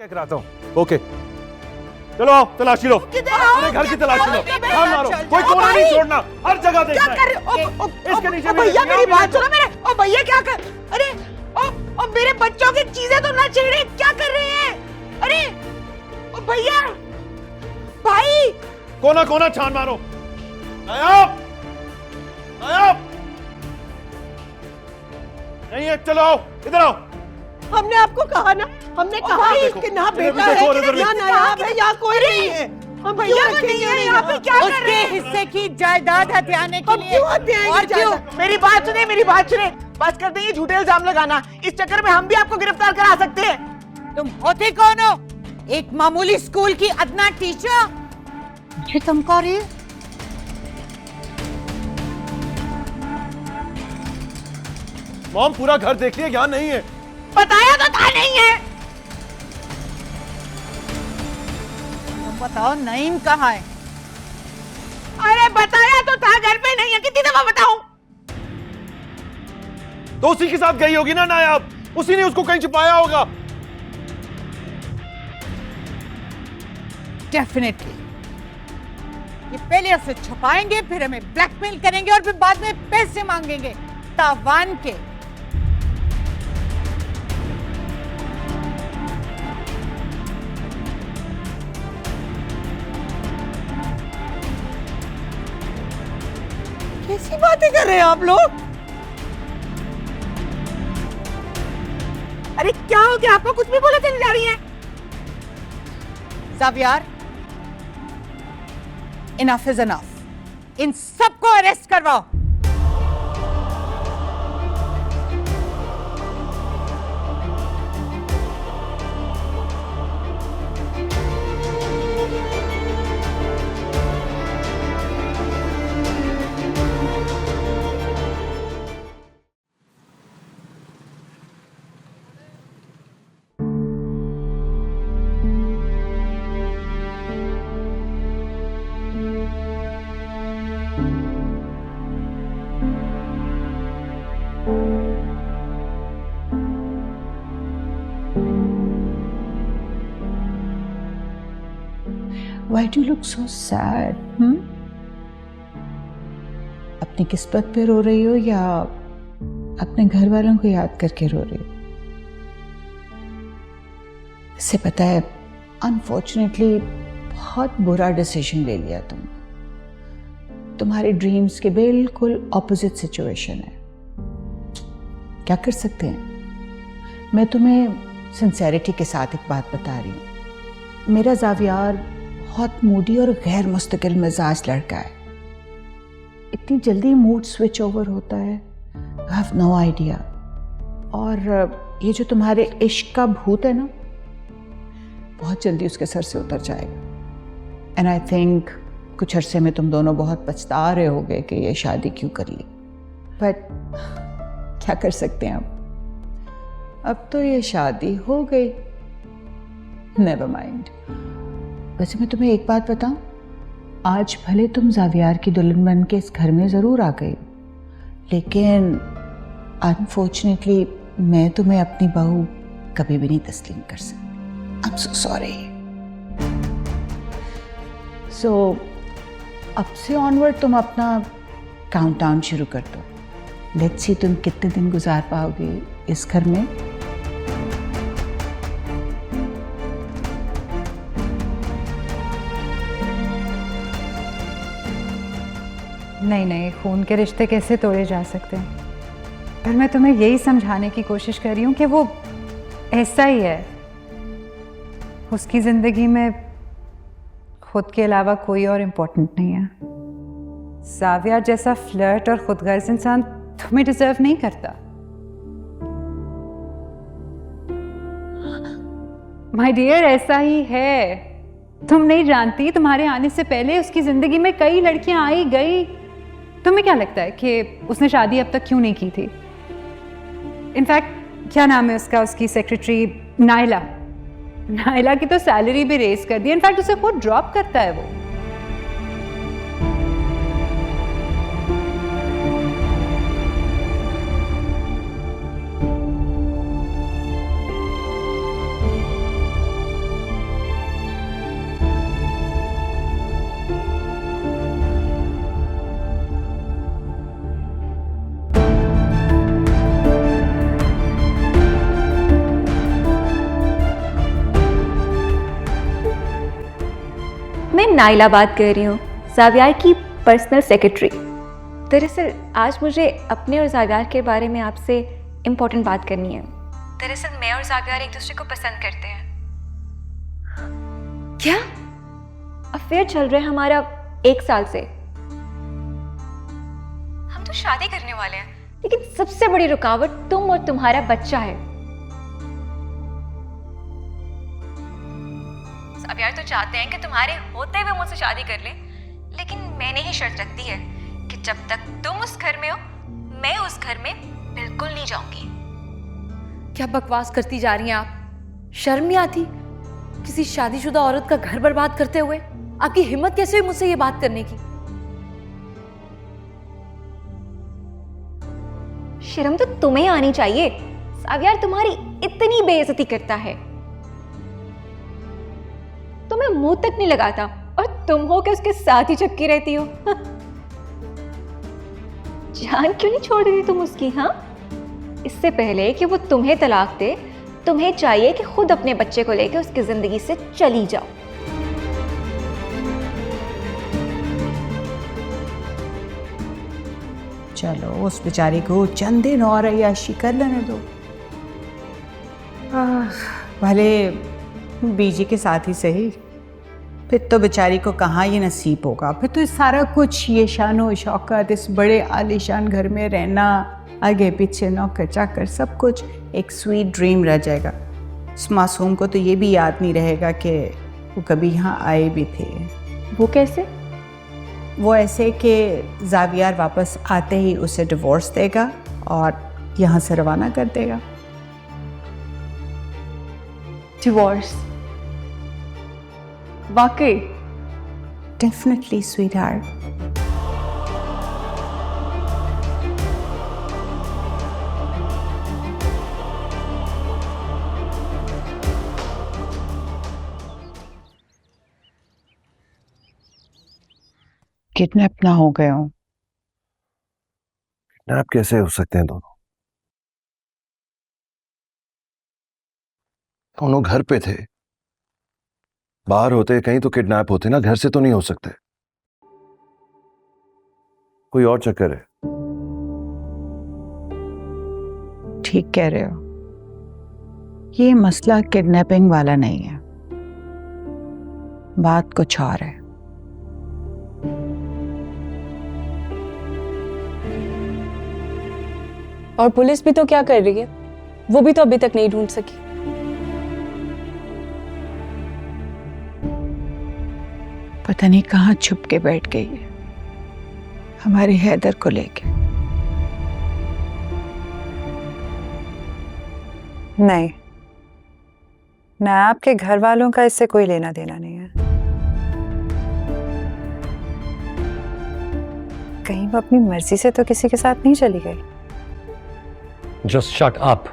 क्या कराता हूँ। ओके चलो आओ, तलाशी लो, अपने घर की तलाशी लो, हाँ मारो, कोई कोना नहीं छोड़ना, हर जगह देखना है। इसके नीचे भैया मेरी बात सुनो मेरे। ओ भैया क्या कर, अरे ओ मेरे बच्चों की चीजें तो ना छेड़े, क्या कर रहे हैं? अरे ओ भैया, भाई कोना कोना छान मारो। नायाब, नायाब नहीं है, चलो आओ, इधर आओ। हमने आपको कहा ना, हमने कहा कि ना बेटा है, ना नायाब है, यहाँ कोई नहीं है। हम भैया नहीं है यहाँ पे, क्या कर रहे हैं? हिस्से की जायदाद हथियाने के लिए क्यों हथियाएंगे और क्यों? जायदाद? मेरी बात सुने, मेरी बात सुने, बस कर देंगे झूठे इल्जाम लगाना। इस चक्कर में हम भी आपको गिरफ्तार करा सकते हैं। तुम होते कौन हो? एक मामूली स्कूल की अदना टीचर मुझे धमका रही है? मॉम पूरा घर देख लिया, यहाँ नहीं है। बताया तो था नहीं है। तुम बताओ नईम कहाँ है? अरे बताया तो था घर पे नहीं है, कितनी दफा बताऊं? तो उसी के साथ गई होगी ना नायाब, उसी ने उसको कहीं छुपाया होगा। डेफिनेटली ये पहले उसे छुपाएंगे, फिर हमें ब्लैकमेल करेंगे और फिर बाद में पैसे मांगेंगे तावान के। कैसी बातें कर रहे हैं आप लोग? अरे क्या हो गया आपको? कुछ भी बोले चली जा रही हैं। ज़ावियार, इनफ इज इनफ। इन सबको अरेस्ट करवाओ। Why do you look so sad? अपनी किस्मत पे रो रही हो या अपने घर वालों को याद करके रो रही हो? इससे पता है, अनफॉर्चुनेटली बहुत बुरा डिसीजन ले लिया तुमने। तुम्हारे ड्रीम्स के बिल्कुल ऑपोजिट सिचुएशन है। क्या कर सकते हैं? मैं तुम्हें सिंसेरिटी के साथ एक बात बता रही हूँ। मेरा ज़ावियार बहुत मूडी और गैर मुस्तकिल मिजाज लड़का है। इतनी जल्दी मूड स्विच ओवर होता है, यू हैव नो आइडिया। और ये जो तुम्हारे इश्क का भूत है ना, बहुत जल्दी उसके सर से उतर जाएगा। एंड आई थिंक कुछ अरसे में तुम दोनों बहुत पछता रहे होगे कि ये शादी क्यों कर ली। बट क्या कर सकते हैं अब तो ये शादी हो गई। Never mind. वैसे मैं तुम्हें एक बात बताऊं, आज भले तुम ज़ावियार की दुल्हन बन के इस घर में ज़रूर आ गई, लेकिन अनफॉर्चुनेटली मैं तुम्हें अपनी बहू कभी भी नहीं तस्लीम कर सकती। I am so sorry. सो अब से ऑनवर्ड तुम अपना काउंटडाउन शुरू कर दो। लेट्स सी तुम कितने दिन गुजार पाओगे इस घर में। नहीं नहीं, खून के रिश्ते कैसे तोड़े जा सकते हैं। पर मैं तुम्हें यही समझाने की कोशिश कर रही हूँ कि वो ऐसा ही है। उसकी ज़िंदगी में खुद के अलावा कोई और इम्पोर्टेंट नहीं है। ज़ावियार जैसा फ्लर्ट और खुदगर्ज इंसान तुम्हें डिजर्व नहीं करता। माय डियर, ऐसा ही है। तुम नहीं जानती, तुम्हारे आने से पहले उसकी ज़िंदगी में कई लड़कियां आई गई। तुम्हें क्या लगता है कि उसने शादी अब तक क्यों नहीं की थी? इनफैक्ट क्या नाम है उसका, उसकी सेक्रेटरी नायला। नायला की तो सैलरी भी रेस कर दी। इनफैक्ट उसे खुद ड्रॉप करता है वो। नाइला बात कर रही हूँ, ज़ावियार की पर्सनल सेक्रेटरी। दरअसल आज मुझे अपने और ज़ावियार के बारे में आपसे इम्पोर्टेंट बात करनी है। दरअसल मैं और ज़ावियार एक दूसरे को पसंद करते हैं। क्या? अफेयर चल रहा है हमारा 1 साल से। हम तो शादी करने वाले हैं, लेकिन सबसे बड़ी रुकावट तुम और तुम्हारा बच्चा है। ज़ावियार तो चाहते हैं कि तुम्हारे होते हुए मुझसे शादी कर लें, लेकिन मैंने ही शर्त रख दी है कि जब तक तुम उस घर में हो, मैं उस घर में बिल्कुल नहीं जाऊंगी। क्या बकवास करती जा रही हैं आप? शर्म नहीं आती किसी शादीशुदा औरत का घर बर्बाद करते हुए? आपकी हिम्मत कैसे हुई मुझसे ये बात करने की? शर्म तो तुम्हें आनी चाहिए। ज़ावियार तुम्हारी इतनी बेइज्जती करता है, तुम्हें मुंह तक नहीं लगाता, और तुम हो कि उसके साथ ही चिपकी रहती हो। जान क्यों नहीं छोड़ रही तुम उसकी? हाँ, इससे पहले कि वो तुम्हें तलाक दे, तुम्हें चाहिए कि खुद अपने बच्चे को लेकर उसकी जिंदगी से चली जाओ। चलो उस बेचारी को चंद दिन और अय्याशी कर लेने दो। भले बीजी के साथ ही सही, फिर तो बेचारी को कहाँ ये नसीब होगा। फिर तो सारा कुछ, ये शानो शौकत, इस बड़े आलीशान घर में रहना, आगे पीछे नौकर चाकर, सब कुछ एक स्वीट ड्रीम रह जाएगा। इस मासूम को तो ये भी याद नहीं रहेगा कि वो कभी यहाँ आए भी थे। वो कैसे? वो ऐसे कि ज़ावियार वापस आते ही उसे डिवोर्स देगा और यहाँ से रवाना कर देगा। डिवोर्स? वाकई? Definitely sweetheart. किडनैप ना हो गए हो? किडनैप कैसे हो सकते हैं दोनों? दोनों घर पे थे। बाहर होते कहीं तो किडनैप होते ना, घर से तो नहीं हो सकते। कोई और चक्कर है। ठीक कह रहे हो, ये मसला किडनैपिंग वाला नहीं है, बात कुछ और है। और पुलिस भी तो क्या कर रही है? वो भी तो अभी तक नहीं ढूंढ सकी। पता नहीं कहाँ छुप के बैठ गई है हमारे हैदर को लेके। नहीं, नायाब के घर वालों का इससे कोई लेना देना नहीं है। कहीं वो अपनी मर्जी से तो किसी के साथ नहीं चली गई। Just shut up.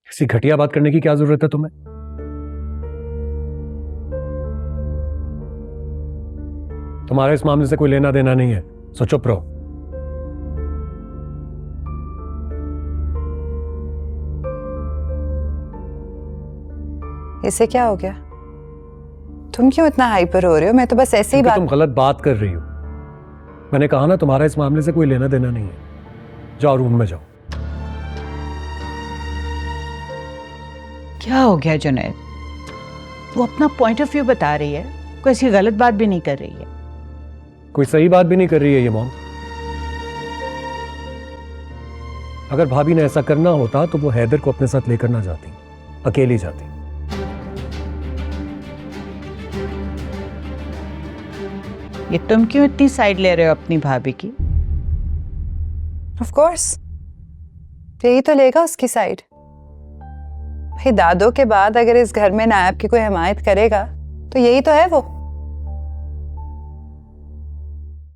ऐसी घटिया बात करने की क्या जरूरत है तुम्हें? तुम्हारा इस मामले से कोई लेना देना नहीं है, सो चुप रहो। इसे क्या हो गया? तुम क्यों इतना हाइपर हो रहे हो? मैं तो बस ऐसे ही बात। तुम गलत बात कर रही हो। मैंने कहा ना, तुम्हारा इस मामले से कोई लेना देना नहीं है। जाओ रूम में जाओ। क्या हो गया जुनैद? वो अपना पॉइंट ऑफ व्यू बता रही है, कोई ऐसी गलत बात भी नहीं कर रही है। कोई सही बात भी नहीं कर रही है ये मॉम। अगर भाभी ने ऐसा करना होता तो वो हैदर को अपने साथ लेकर ना जाती, अकेली जाती। ये तुम क्यों इतनी साइड ले रहे हो अपनी भाभी की? ऑफ कोर्स, यही तो लेगा उसकी साइड। भाई दादों के बाद अगर इस घर में नायब की कोई हिमायत करेगा तो यही तो है वो।